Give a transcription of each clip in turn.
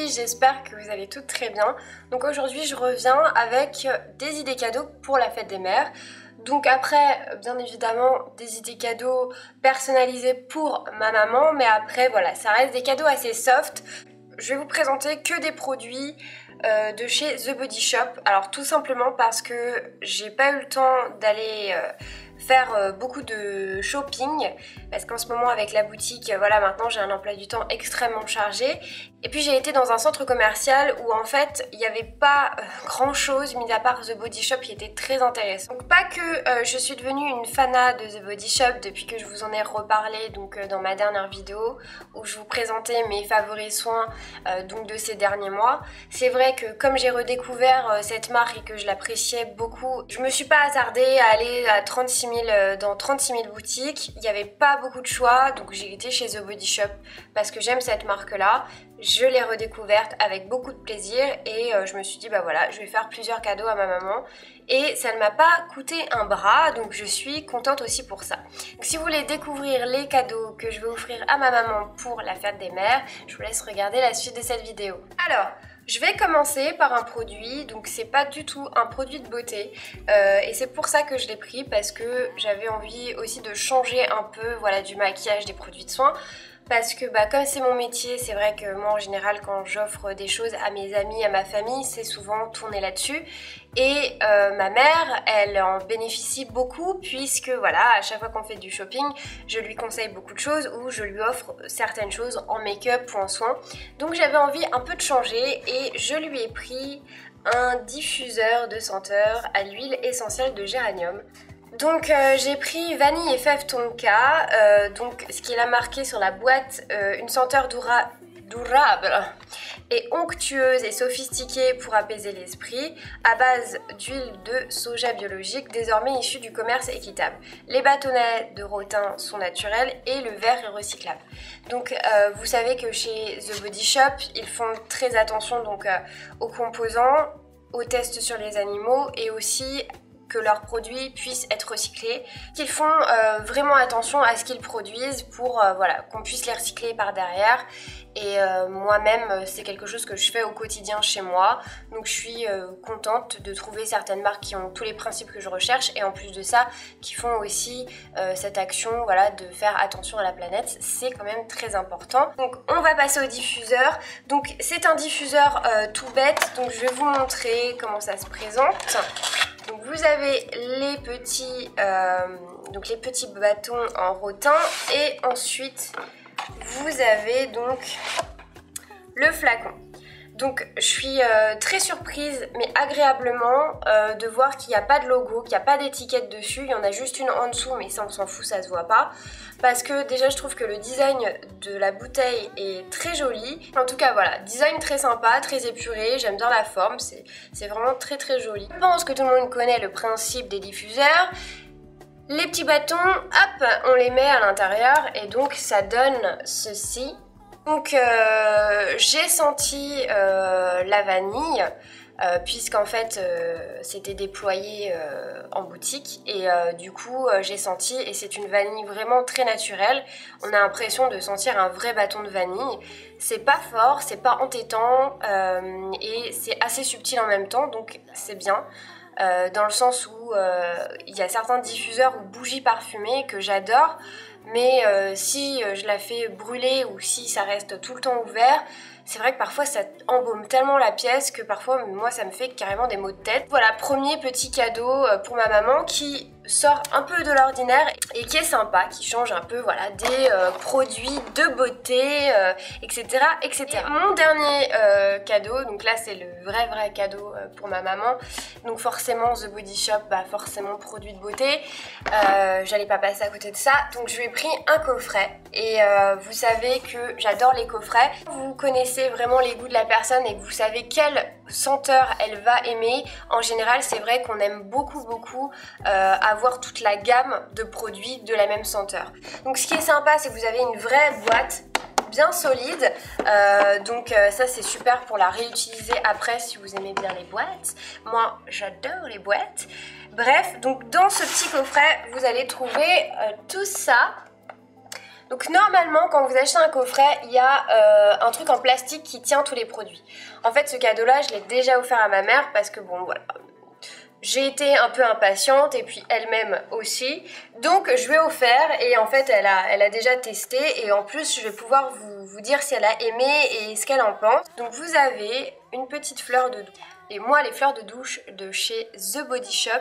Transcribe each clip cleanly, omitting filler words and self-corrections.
filles, j'espère que vous allez toutes très bien. Donc aujourd'hui je reviens avec des idées cadeaux pour la fête des mères. Donc après, bien évidemment, des idées cadeaux personnalisées pour ma maman, mais après voilà, ça reste des cadeaux assez soft. Je vais vous présenter que des produits de chez The Body Shop. Alors tout simplement parce que j'ai pas eu le temps d'aller faire beaucoup de shopping, parce qu'en ce moment avec la boutique, voilà, maintenant j'ai un emploi du temps extrêmement chargé. Et puis j'ai été dans un centre commercial où en fait il n'y avait pas grand chose mis à part The Body Shop qui était très intéressant. Donc pas que je suis devenue une fana de The Body Shop depuis que je vous en ai reparlé donc dans ma dernière vidéo où je vous présentais mes favoris soins donc de ces derniers mois. C'est vrai que comme j'ai redécouvert cette marque et que je l'appréciais beaucoup, je me suis pas hasardée à aller à 36 000, dans 36 000 boutiques. Il n'y avait pas beaucoup de choix, donc j'ai été chez The Body Shop parce que j'aime cette marque là. Je l'ai redécouverte avec beaucoup de plaisir et je me suis dit bah voilà, je vais faire plusieurs cadeaux à ma maman et ça ne m'a pas coûté un bras, donc je suis contente aussi pour ça. Donc, si vous voulez découvrir les cadeaux que je vais offrir à ma maman pour la fête des mères, je vous laisse regarder la suite de cette vidéo. Alors, je vais commencer par un produit, donc c'est pas du tout un produit de beauté et c'est pour ça que je l'ai pris, parce que j'avais envie aussi de changer un peu voilà, du maquillage, des produits de soins. Parce que bah, comme c'est mon métier, c'est vrai que moi en général quand j'offre des choses à mes amis, à ma famille, c'est souvent tourné là-dessus. Et ma mère, elle en bénéficie beaucoup puisque voilà, à chaque fois qu'on fait du shopping, je lui conseille beaucoup de choses ou je lui offre certaines choses en make-up ou en soins. Donc j'avais envie un peu de changer et je lui ai pris un diffuseur de senteur à l'huile essentielle de géranium. Donc j'ai pris vanille et fève tonka, donc ce qui est là marqué sur la boîte, une senteur durable et onctueuse et sophistiquée pour apaiser l'esprit, à base d'huile de soja biologique désormais issue du commerce équitable. Les bâtonnets de rotin sont naturels et le verre est recyclable. Donc vous savez que chez The Body Shop, ils font très attention donc aux composants, aux tests sur les animaux et aussi que leurs produits puissent être recyclés, qu'ils font vraiment attention à ce qu'ils produisent pour voilà, qu'on puisse les recycler par derrière. Et moi-même, c'est quelque chose que je fais au quotidien chez moi. Donc je suis contente de trouver certaines marques qui ont tous les principes que je recherche et en plus de ça, qui font aussi cette action voilà, de faire attention à la planète. C'est quand même très important. Donc on va passer au diffuseur. Donc c'est un diffuseur tout bête. Donc je vais vous montrer comment ça se présente. Donc vous avez les petits bâtons en rotin et ensuite vous avez donc le flacon. Donc je suis très surprise mais agréablement de voir qu'il n'y a pas de logo, qu'il n'y a pas d'étiquette dessus, il y en a juste une en dessous mais ça on s'en fout, ça se voit pas. Parce que déjà je trouve que le design de la bouteille est très joli. En tout cas voilà, design très sympa, très épuré, j'aime bien la forme, c'est vraiment très très joli. Je pense que tout le monde connaît le principe des diffuseurs. Les petits bâtons, hop, on les met à l'intérieur et donc ça donne ceci. Donc j'ai senti la vanille puisqu'en fait c'était déployé en boutique et du coup j'ai senti, et c'est une vanille vraiment très naturelle, on a l'impression de sentir un vrai bâton de vanille. C'est pas fort, c'est pas entêtant et c'est assez subtil en même temps, donc c'est bien. Dans le sens où il y a certains diffuseurs ou bougies parfumées que j'adore, mais si je la fais brûler ou si ça reste tout le temps ouvert, c'est vrai que parfois ça embaume tellement la pièce que parfois moi ça me fait carrément des maux de tête. Voilà, premier petit cadeau pour ma maman qui sort un peu de l'ordinaire et qui est sympa, qui change un peu voilà, des produits de beauté, etc., etc. Et mon dernier cadeau, donc là c'est le vrai cadeau pour ma maman, donc forcément The Body Shop, bah forcément produit de beauté, j'allais pas passer à côté de ça, donc je lui ai pris un coffret et vous savez que j'adore les coffrets. Vous connaissez vraiment les goûts de la personne et que vous savez quelle senteur elle va aimer, en général c'est vrai qu'on aime beaucoup avoir toute la gamme de produits de la même senteur. Donc ce qui est sympa, c'est que vous avez une vraie boîte bien solide, donc ça c'est super pour la réutiliser après si vous aimez bien les boîtes. Moi j'adore les boîtes. Bref, donc dans ce petit coffret vous allez trouver tout ça. Donc normalement quand vous achetez un coffret, il y a un truc en plastique qui tient tous les produits. En fait ce cadeau là je l'ai déjà offert à ma mère parce que bon voilà, j'ai été un peu impatiente et puis elle-même aussi, donc je lui ai offert et en fait elle a déjà testé et en plus je vais pouvoir vous dire si elle a aimé et ce qu'elle en pense. Donc vous avez une petite fleur de douche. Et moi les fleurs de douche de chez The Body Shop,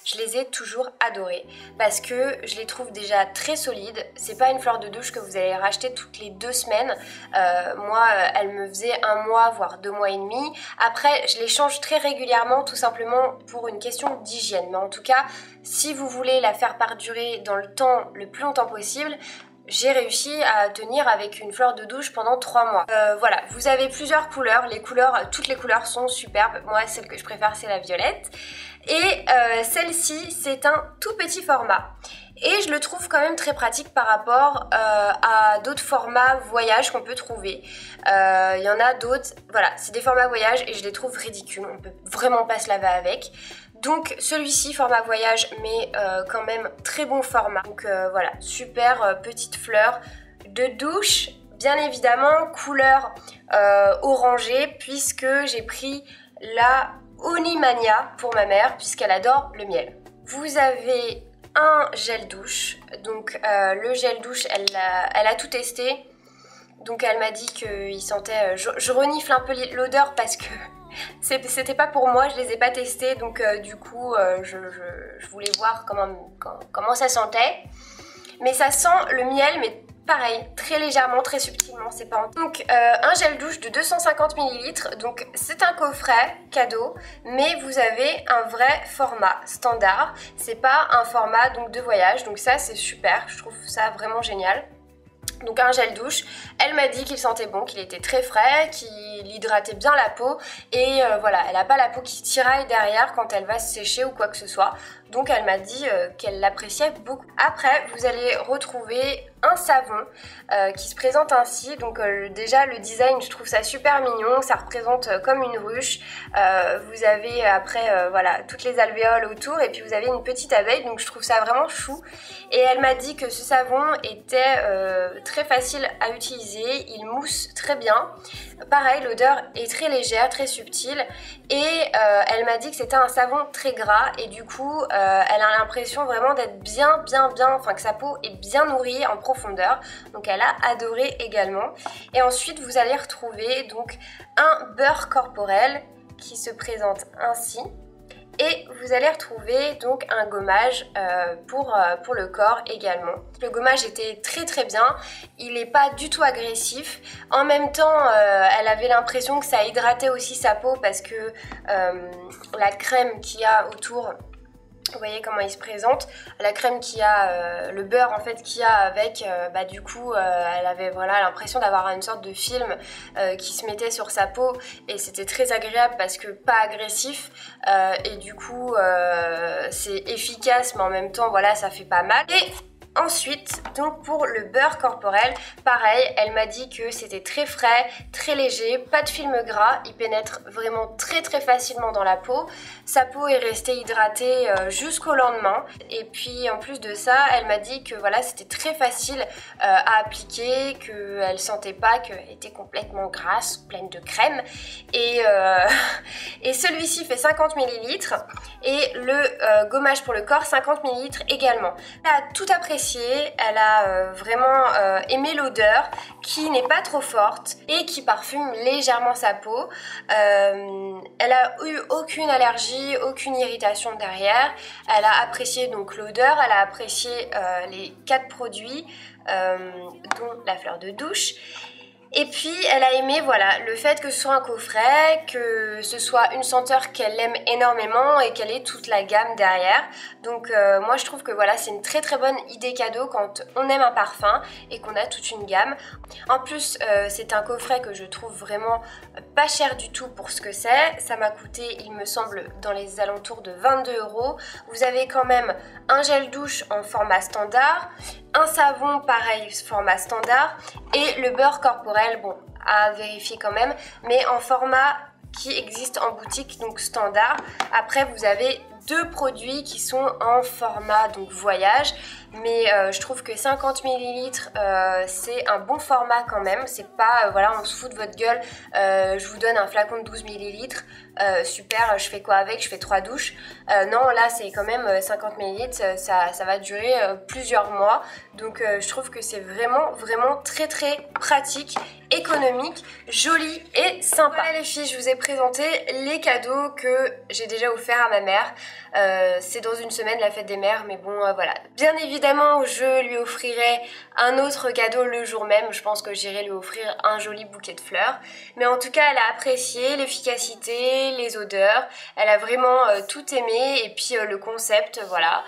je les ai toujours adorées parce que je les trouve déjà très solides. C'est pas une fleur de douche que vous allez racheter toutes les 2 semaines. Moi elle me faisait 1 mois voire 2 mois et demi. Après je les change très régulièrement tout simplement pour une question d'hygiène. Mais en tout cas si vous voulez la faire perdurer dans le temps le plus longtemps possible, j'ai réussi à tenir avec une fleur de douche pendant 3 mois. Voilà, vous avez plusieurs couleurs, toutes les couleurs sont superbes. Moi, celle que je préfère, c'est la violette. Et celle-ci, c'est un tout petit format. Et je le trouve quand même très pratique par rapport à d'autres formats voyage qu'on peut trouver. Il y en a d'autres, voilà, c'est des formats voyage et je les trouve ridicules. On peut vraiment pas se laver avec. Donc celui-ci, format voyage, mais quand même très bon format. Donc voilà, super petite fleur de douche, bien évidemment, couleur orangée, puisque j'ai pris la Honey-Mania pour ma mère, puisqu'elle adore le miel. Vous avez un gel douche, donc le gel douche, elle a tout testé. Donc elle m'a dit qu'il sentait... Je renifle un peu l'odeur parce que... C'était pas pour moi, je les ai pas testés, donc du coup je voulais voir comment ça sentait. Mais ça sent le miel, mais pareil, très légèrement, très subtilement, c'est pas... Donc un gel douche de 250 ml, donc c'est un coffret cadeau, mais vous avez un vrai format standard. C'est pas un format donc de voyage, donc ça c'est super, je trouve ça vraiment génial. Donc un gel douche, elle m'a dit qu'il sentait bon, qu'il était très frais, qu'il hydratait bien la peau et voilà, elle n'a pas la peau qui tiraille derrière quand elle va se sécher ou quoi que ce soit. Donc elle m'a dit qu'elle l'appréciait beaucoup. Après, vous allez retrouver un savon qui se présente ainsi. Donc déjà le design, je trouve ça super mignon, ça représente comme une ruche. Vous avez après voilà toutes les alvéoles autour et puis vous avez une petite abeille, donc je trouve ça vraiment chou. Et elle m'a dit que ce savon était très facile à utiliser, il mousse très bien. Pareil, l'odeur est très légère, très subtile et elle m'a dit que c'était un savon très gras et du coup elle a l'impression vraiment d'être bien, enfin que sa peau est bien nourrie en profondeur. Donc elle a adoré également. Et ensuite vous allez retrouver donc un beurre corporel qui se présente ainsi. Et vous allez retrouver donc un gommage pour le corps également. Le gommage était très bien, il n'est pas du tout agressif. En même temps, elle avait l'impression que ça hydratait aussi sa peau parce que la crème qu'il y a autour... Vous voyez comment il se présente, la crème qu'il y a, le beurre en fait qu'il y a avec, du coup elle avait voilà l'impression d'avoir une sorte de film qui se mettait sur sa peau et c'était très agréable parce que pas agressif et du coup c'est efficace mais en même temps voilà ça fait pas mal. Et ensuite, donc pour le beurre corporel, pareil, elle m'a dit que c'était très frais, très léger, pas de film gras, il pénètre vraiment très facilement dans la peau. Sa peau est restée hydratée jusqu'au lendemain. Et puis en plus de ça, elle m'a dit que voilà, c'était très facile à appliquer, qu'elle sentait pas qu'elle était complètement grasse, pleine de crème. Et celui-ci fait 50 ml et le gommage pour le corps 50 ml également. Elle a tout apprécié. Elle a vraiment aimé l'odeur qui n'est pas trop forte et qui parfume légèrement sa peau. Elle a eu aucune allergie, aucune irritation derrière. Elle a apprécié donc l'odeur, elle a apprécié les 4 produits dont la fleur de douche. Et puis elle a aimé voilà le fait que ce soit un coffret, que ce soit une senteur qu'elle aime énormément et qu'elle ait toute la gamme derrière. Donc moi je trouve que voilà c'est une très bonne idée cadeau quand on aime un parfum et qu'on a toute une gamme. En plus c'est un coffret que je trouve vraiment pas cher du tout pour ce que c'est. Ça m'a coûté il me semble dans les alentours de 22 €. Vous avez quand même un gel douche en format standard, un savon pareil format standard et le beurre corporel, bon à vérifier quand même, mais en format qui existe en boutique donc standard. Après vous avez deux produits qui sont en format donc voyage, mais je trouve que 50 ml c'est un bon format quand même. C'est pas voilà, on se fout de votre gueule, je vous donne un flacon de 12 ml, super, je fais quoi avec, je fais 3 douches. Non, là c'est quand même 50 ml, ça va durer plusieurs mois, donc je trouve que c'est vraiment très pratique, économique, joli et sympa. Voilà les filles, je vous ai présenté les cadeaux que j'ai déjà offerts à ma mère. C'est dans une semaine la fête des mères, mais bon voilà. Bien évidemment je lui offrirai un autre cadeau le jour même, je pense que j'irai lui offrir un joli bouquet de fleurs. Mais en tout cas elle a apprécié l'efficacité, les odeurs, elle a vraiment tout aimé et puis le concept, voilà.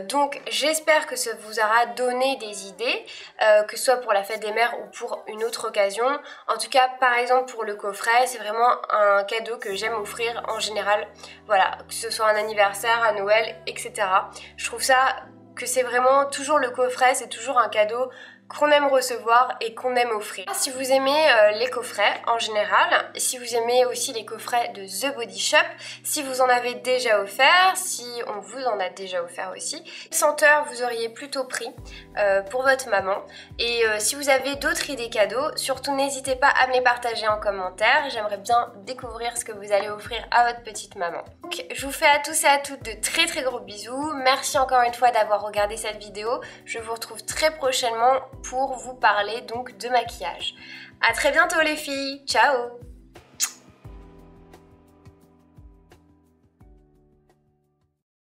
Donc j'espère que ça vous aura donné des idées, que ce soit pour la fête des mères ou pour une autre occasion. En tout cas par exemple pour le coffret, c'est vraiment un cadeau que j'aime offrir en général, voilà, que ce soit un anniversaire, à Noël, etc. Je trouve ça que c'est vraiment toujours le coffret, c'est toujours un cadeau qu'on aime recevoir et qu'on aime offrir. Si vous aimez les coffrets en général, si vous aimez aussi les coffrets de The Body Shop, si vous en avez déjà offert, si on vous en a déjà offert aussi, senteur vous auriez plutôt pris pour votre maman. Et si vous avez d'autres idées cadeaux, surtout n'hésitez pas à me les partager en commentaire. J'aimerais bien découvrir ce que vous allez offrir à votre petite maman. Donc je vous fais à tous et à toutes de très gros bisous. Merci encore une fois d'avoir regardé cette vidéo. Je vous retrouve très prochainement pour vous parler donc de maquillage. À très bientôt les filles, ciao!